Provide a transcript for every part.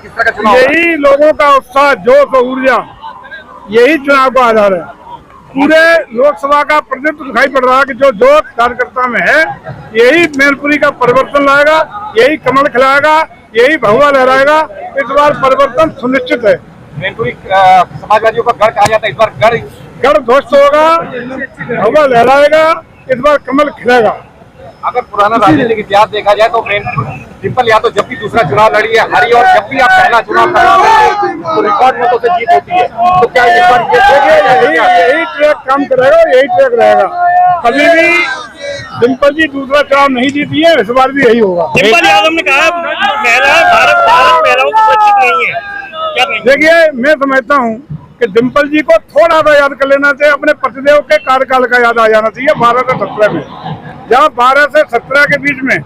किस तरह का चुनाव? यही लोगों का उत्साह, जोश और ऊर्जा, यही चुनाव का आधार है। पूरे लोकसभा का प्रतिनिधित्व दिखाई पड़ रहा है कि जो जोश कार्यकर्ता में है, यही मैनपुरी का परिवर्तन लाएगा, यही कमल खिलाएगा, यही भगवा लहराएगा। इस बार परिवर्तन सुनिश्चित है। मैनपुरी समाजवादियों का गढ़ कहा जाता है, इस बार गढ़ ध्वस्त होगा, भगवा लहराएगा, इस बार कमल खिलेगा। अगर पुराना राजनीतिक इतिहास देखा जाए तो डिम्पल यादव जब भी दूसरा चुनाव लड़ी है हारी, और जब भी आप पहला चुनाव लड़ते तो रिकॉर्ड मतों से जीत होती है। तो क्या इस बार यही ट्रैक काम करेगा, यही ट्रैक रहेगा। कभी भी डिम्पल जी दूसरा चुनाव नहीं जीती है, इस बार भी यही होगा। डिम्पल यादव ने कहा भारत महिलाओं को सुरक्षित नहीं है, क्या कहेंगे? देखिए, मैं समझता हूँ कि डिम्पल जी को थोड़ा सा याद कर लेना चाहिए, अपने पतिदेव के कार्यकाल का याद आ जाना चाहिए। 12 से 17 में, जहाँ 12 से 17 के बीच में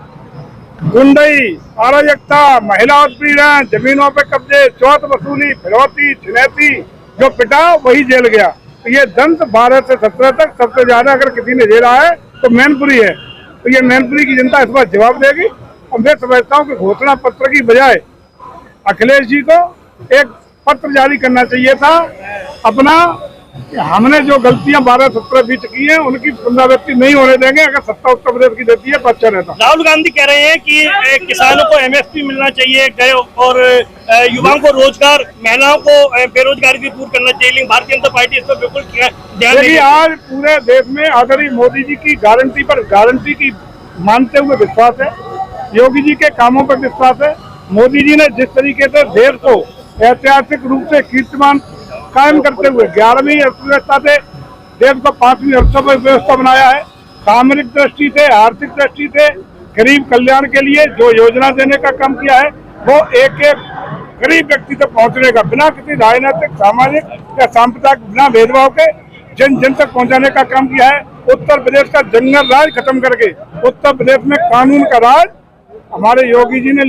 गुंडई, अराजकता, महिला उत्पीड़न, जमीनों पे कब्जे, चौथ वसूली, फिरौती, छिनैती जो पिटा वही जेल गया। तो ये दंत 12 से 17 तक सबसे ज्यादा अगर किसी ने झेला है तो मैनपुरी है। तो ये मैनपुरी की जनता इस बार जवाब देगी। और मैं समझता हूँ कि घोषणा पत्र की बजाय अखिलेश जी को एक पत्र जारी करना चाहिए था अपना, हमने जो गलतियां 12-17 बीच की हैं उनकी पुनरावृत्ति नहीं होने देंगे। अगर सत्ता उत्तर प्रदेश की देती है तो अच्छा रहता। राहुल गांधी कह रहे हैं कि किसानों को MSP मिलना चाहिए और युवाओं को रोजगार, महिलाओं को बेरोजगारी भी दूर करना चाहिए, लेकिन भारतीय जनता पार्टी इस पर बिल्कुल ध्यान नहीं। आज पूरे देश में आदरणीय मोदी जी की गारंटी पर गारंटी की मानते हुए विश्वास है, योगी जी के कामों पर विश्वास है। मोदी जी ने जिस तरीके से देश को ऐतिहासिक रूप से कीर्तिमान कायम करते हुए 11वीं अर्थव्यवस्था से देश को 5वीं अर्थव्यवस्था बनाया है, सामरिक दृष्टि से, आर्थिक दृष्टि से, गरीब कल्याण के लिए जो योजना देने का काम किया है, वो एक एक गरीब व्यक्ति तक पहुंचने का, बिना किसी राजनीतिक, सामाजिक या सांप्रदायिक, बिना भेदभाव के जन जन तक पहुंचाने का काम किया है। उत्तर प्रदेश का जंगल राज खत्म करके उत्तर प्रदेश में कानून का राज हमारे योगी जी ने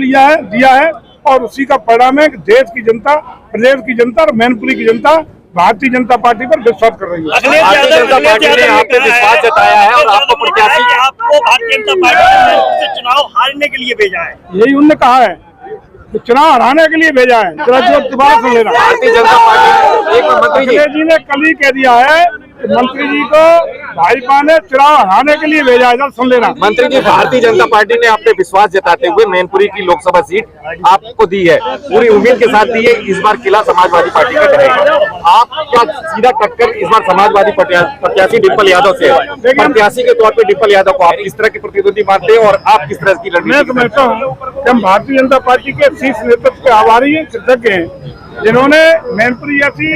दिया है और उसी का परिणाम है कि देश की जनता, प्रदेश की जनता और मैनपुरी की जनता भारतीय जनता पार्टी पर विश्वास कर रही है। भारतीय जनता पार्टी ने आप पे विश्वास जताया है और आपको प्रत्याशी, आपको भारतीय जनता पार्टी ने चुनाव हारने के लिए भेजा है। यही उन्होंने कहा है कि चुनाव हराने के लिए भेजा है। दोबारा सुन लेना, भारतीय जनता पार्टी एक मंत्री जी ने कल ही कह दिया है कि मंत्री जी को भाजपा ने चुनाव हराने के लिए भेजा है। सुन लेना, मंत्री जी, भारतीय जनता पार्टी ने आप पे विश्वास जताते हुए मैनपुरी की लोकसभा सीट आपको दी है, पूरी उम्मीद के साथ दी है। इस बार किला समाजवादी पार्टी का रहेगा। आपका सीधा टक्कर इस बार समाजवादी प्रत्याशी डिम्पल यादव से है। प्रत्याशी के तौर पर डिम्पल यादव को आप किस तरह की प्रतिद्वंदी मानते हैं और आप किस तरह की मैं समझता हूँ कि हम भारतीय जनता पार्टी के शीर्ष नेतृत्व के आभारी हैं, कृतज्ञ हैं, जिन्होंने मैनपुरी जैसी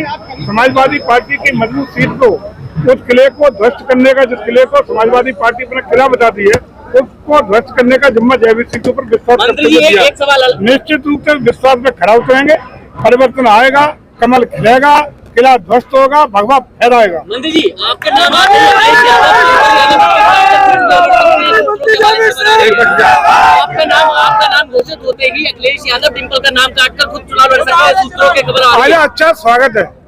समाजवादी पार्टी की मजबूत सीट को, उस किले को ध्वस्त करने का, जिस किले को समाजवादी पार्टी अपना किला बताती है, उसको ध्वस्त करने का जिम्मा जयवीर सिंह के ऊपर विश्वास करते हुए दिया। निश्चित रूप से विश्वास में खड़ा उतरेंगे, परिवर्तन आएगा, कमल खिलेगा, किला ध्वस्त होगा, भगवा फहराएगा। मंत्री जी, आपका नाम घोषित होते ही अखिलेश यादव डिम्पल का नाम काटकर खुद चुनाव लड़ सकते हैं, सूत्रों के खबर आ रही है। अच्छा, स्वागत है।